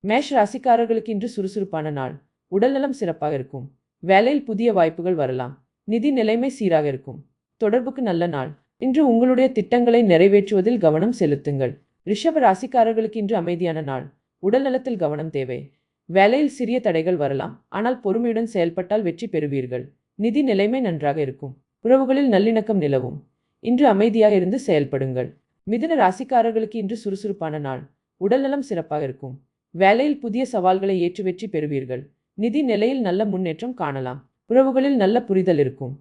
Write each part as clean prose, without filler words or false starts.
Mash ராசிக்காரர்களுக்கு இன்று சுறுசுறுப்பான நாள். உடல்நலம் சிறப்பாக இருக்கும். வேலையில் புதிய வாய்ப்புகள் வரலாம். நிதி நிலைமை சீராக இருக்கும். தொடர்புக்கு நல்ல நாள். இன்று உங்களுடைய திட்டங்களை நிறைவேற்றுவதில் கவனம் செலுத்துங்கள். ரிஷப ராசிக்காரர்களுக்கு இன்று அமைதியான நாள். உடல்நலத்தில் கவனம் தேவை. வேலையில் சிறிய தடைகள் வரலாம், ஆனால் பொறுமையுடன் செயல்பட்டால் வெற்றி பெறுவீர்கள். நிதி நிலைமை நன்றாக இருக்கும். உறவுகளில் நல்லிணக்கம் நிலவும். இன்று அமைதியாக இருந்து செயல்படுங்கள். மிதுன ராசிக்காரர்களுக்கு இன்று சுறுசுறுப்பான நாள். உடல்நலம் சிறப்பாக இருக்கும். வேலையில் புதிய சவால்களை ஏற்று வெற்றி பெறுவீர்கள். நிதி நிலையில் நல்ல முன்னேற்றம் காணலாம். உறவுகளில் நல்ல புரிதல் இருக்கும்.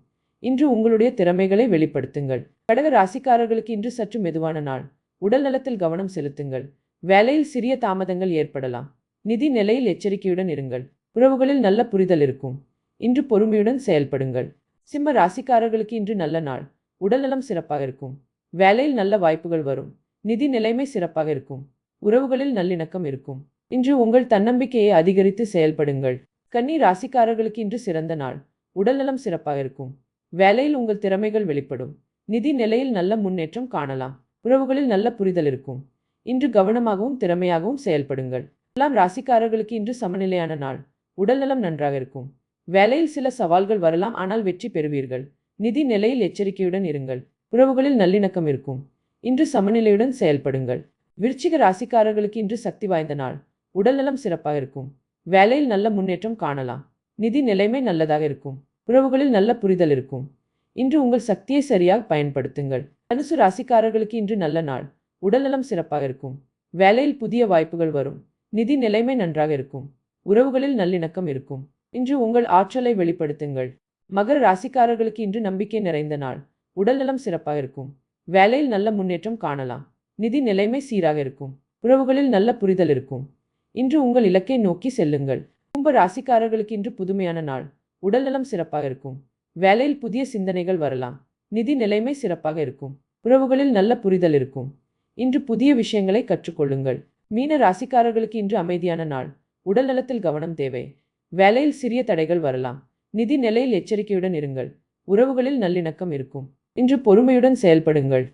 இன்று உங்களுடைய திறமைகளை வெளிப்படுத்துங்கள். கடக ராசிக்காரர்களுக்கு இன்று சற்று மெதுவான நாள். உடல் நலத்தில் கவனம் செலுத்துங்கள். வேலையில் சிறிய தாமதங்கள் ஏற்படலாம். நிதி நிலையில் எச்சரிக்கையுடன் இருங்கள். உறவுகளில் நல்ல புரிதல் இருக்கும். இன்று பொறுமையுடன் செயல்படுங்கள். சிம்ம ராசிக்காரர்களுக்கு இன்று நல்ல நாள். உடல்நலம் சிறப்பாக இருக்கும். வேலையில் நல்ல வாய்ப்புகள் வரும். நிதி நிலைமை சிறப்பாக இருக்கும். உறவுகளில் நல்லிணக்கம் இருக்கும். இன்று உங்கள் தன்னம்பிக்கையை அதிகரித்து செயல்படுங்கள். கன்னி ராசிக்காரர்களுக்கு இன்று சிறந்த நாள். உடல்நலம் சிறப்பாக இருக்கும். வேலையில் உங்கள் திறமைகள் வெளிப்படும். நிதி நிலையில் நல்ல முன்னேற்றம் காணலாம். உறவுகளில் நல்ல புரிதல் இருக்கும். இன்று கவனமாகவும் திறமையாகவும் செயல்படுங்கள். துலாம் ராசிக்காரர்களுக்கு இன்று சமநிலையான நாள். உடல்நலம் நன்றாக இருக்கும். வேலையில் சில சவால்கள் வரலாம், ஆனால் வெற்றி பெறுவீர்கள். நிதி நிலையில் எச்சரிக்கையுடன் இருங்கள். உறவுகளில் நல்லிணக்கம் இருக்கும். இன்று சமநிலையுடன் செயல்படுங்கள். விருச்சிக ராசிக்காரர்களுக்கு இன்று சக்தி வாய்ந்த நாள். உடல்நலம் சிறப்பாக இருக்கும். வேலையில் நல்ல முன்னேற்றம் காணலாம். நிதி நிலைமை நல்லதாக இருக்கும். உறவுகளில் நல்ல புரிதல் இருக்கும். இன்று உங்கள் சக்தியை சரியாக பயன்படுத்துங்கள். தனுசு ராசிக்காரர்களுக்கு இன்று நல்ல நாள். உடல்நலம் சிறப்பாக இருக்கும். வேலையில் புதிய வாய்ப்புகள் வரும். நிதி நிலைமை நன்றாக இருக்கும். உறவுகளில் நல்லிணக்கம் இருக்கும். இன்று உங்கள் ஆற்றலை வெளிப்படுத்துங்கள். மகர ராசிக்காரர்களுக்கு இன்று நம்பிக்கை நிறைந்த நாள். உடல்நலம் சிறப்பாக இருக்கும். வேலையில் நல்ல முன்னேற்றம் காணலாம். நிதி நிலைமை சீராக இருக்கும். உறவுகளில் நல்ல புரிதல் இருக்கும். இன்று உங்கள் இலக்கை நோக்கி செல்லுங்கள். கும்ப ராசிக்காரர்களுக்கு இன்று புதுமையான நாள். உடல்நலம் சிறப்பாக இருக்கும். வேலையில் புதிய சிந்தனைகள் வரலாம். நிதி நிலைமை சிறப்பாக இருக்கும். உறவுகளில் நல்ல புரிதல் இருக்கும். இன்று புதிய விஷயங்களை கற்றுக்கொள்ளுங்கள். மீன ராசிக்காரர்களுக்கு இன்று அமைதியான நாள். உடல்நலத்தில் கவனம் தேவை. வேலையில் சிறிய தடைகள் வரலாம். நிதி நிலையில் எச்சரிக்கையுடன் இருங்கள். உறவுகளில் நல்லிணக்கம் இருக்கும். இன்று பொறுமையுடன் செயல்படுங்கள்.